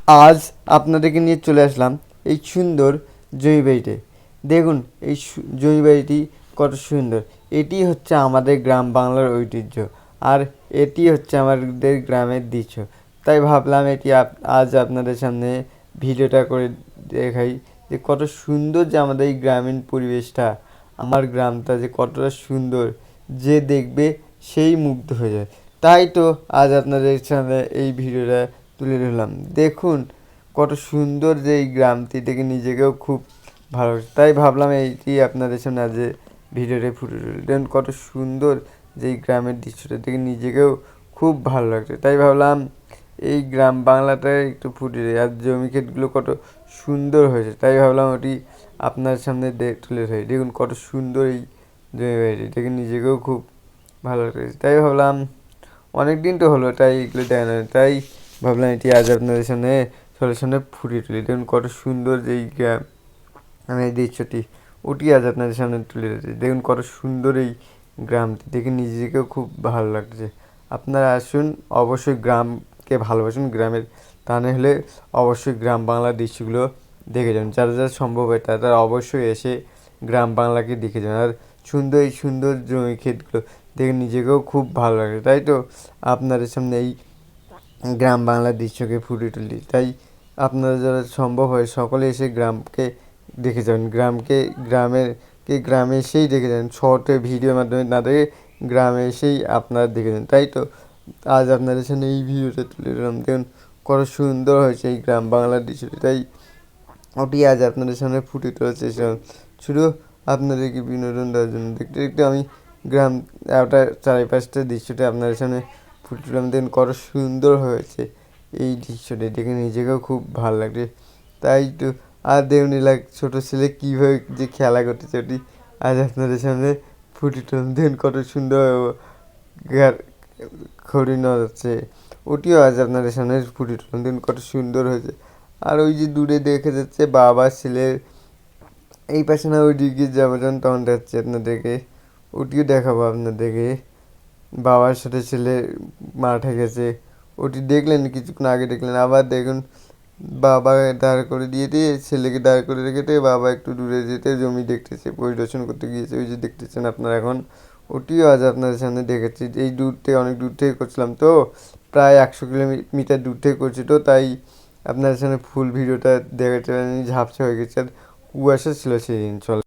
আজ আপনাদেরকে নিয়ে চলে আসলাম এই সুন্দর জমি বাড়িতে। দেখুন এই জমি বাড়িটি কত সুন্দর। এটি হচ্ছে আমাদের গ্রাম বাংলার ঐতিহ্য, আর এটি হচ্ছে আমাদের গ্রামের দৃশ্য। তাই ভাবলাম এটি আজ আপনাদের সামনে ভিডিওটা করে দেখাই যে কত সুন্দর যে আমাদের এই গ্রামীণ পরিবেশটা, আমার গ্রামটা যে কতটা সুন্দর, যে দেখবে সেই মুগ্ধ হয়ে যায়। তাই তো আজ আপনাদের সামনে এই ভিডিওটা তুলে ধরলাম। দেখুন কত সুন্দর যে এই গ্রামটি দেখে নিজেকেও খুব ভালো, তাই ভাবলাম এইটি আপনাদের সামনে আজ ভিডিওটা ফুটে তুলি। দেখুন কত সুন্দর যে এই গ্রামের দৃশ্যটা দেখে নিজেকেও খুব ভালো লাগছে। তাই ভাবলাম এই গ্রাম বাংলাটা একটু ফুটে দেয়, আর জমি ক্ষেতগুলো কত সুন্দর হয়েছে, তাই ভাবলাম ওটি আপনার সামনে তুলে ধরি। দেখুন কত সুন্দর এই জমি বাড়িটি দেখে নিজেকেও খুব ভালো লাগছে। তাই ভাবলাম অনেক দিন তো হলো, তাই এগুলো দেখানো, তাই ভাবলাম এটি আজ আপনাদের সামনে সলিউশনে ফুটিয়ে তুলি। দেখুন কত সুন্দর যে এই গ্রাম আমি এই দৃশ্যটি, ওটি আজ আপনাদের সামনে তুলে ধরেছি। দেখুন কত সুন্দর এই গ্রামটি দেখে নিজেকেও খুব ভালো লাগছে। আপনারা আসুন, অবশ্যই গ্রামকে ভালোবাসুন, গ্রামের তা না হলে অবশ্যই গ্রাম বাংলার দৃশ্যগুলো দেখে যান। যারা যারা সম্ভব হয় তারা অবশ্যই এসে গ্রাম বাংলাকে দেখে যান। আর সুন্দর এই সুন্দর জমি ক্ষেতগুলো দেখে নিজেকেও খুব ভালো লাগে। তাই তো আপনাদের সামনে এই গ্রাম বাংলার দৃশ্যকে ফুটিয়ে তুলি। তাই আপনারা যারা সম্ভব হয় সকলে এসে গ্রামকে দেখে যান, গ্রামে এসেই দেখে যান, শর্টে ভিডিওর মাধ্যমে না দেখে গ্রামে এসেই আপনারা দেখে যান। তাই তো আজ আপনাদের সামনে এই ভিডিওটা তুলে ধরলাম। দেখুন কত সুন্দর হয়েছে এই গ্রাম বাংলার দৃশ্যটি, তাই ওটি আজ আপনাদের সামনে ফুটিয়ে তোলার চেষ্টা করলাম, শুধু আপনাদেরকে বিনোদন দেওয়ার জন্য। দেখতে দেখতে আমি গ্রাম একটা চারিপাশটা দৃশ্যটা আপনাদের সামনে ফুটিয়ে তুললাম। দেখুন কত সুন্দর হয়েছে এই দৃশ্যটি দেখে নিজেকেও খুব ভালো লাগছে। তাই তো আর দেখুন এলাক ছোটো ছেলে কীভাবে যে খেলা করতেছে ওটি আজ আপনাদের সামনে ফুটিয়ে তুললাম। দেখুন কত সুন্দর খড়ি নড়াচ্ছে, ওটিও আজ আপনাদের সামনে ফুটিয়ে তুললাম। দেখুন কত সুন্দর হয়েছে। আর ওই যে দূরে দেখে যাচ্ছে বাবা ছেলে, এই পাশে না ওই দিকে যাবো যখন তখন যাচ্ছে আপনাদেরকে, ওটিও দেখাবো আপনাদেরকে। বাবার সাথে ছেলে মাঠে গেছে, ওটি দেখলেন কিছুক্ষণ আগে, দেখলেন আবার দেখুন বাবা দাঁড় করে দিয়ে ছেলেকে দাঁড় করে রেখেতে বাবা একটু দূরে যেতে জমি দেখতেছে, পরিদর্শন করতে গিয়েছে, ওই যে দেখতেছেন আপনারা এখন, ওটিও আজ আপনাদের সামনে দেখেছি। এই দূর থেকে, অনেক দূর থেকে করছিলাম তো, প্রায় 100 কিলোমিটার দূর থেকে করছি তো, তাই আপনাদের সামনে ফুল ভিডিওটা দেখাতে পারিনি, ঝাপসা হয়ে গেছে, আর কুয়াশা ছিল সেদিন। চল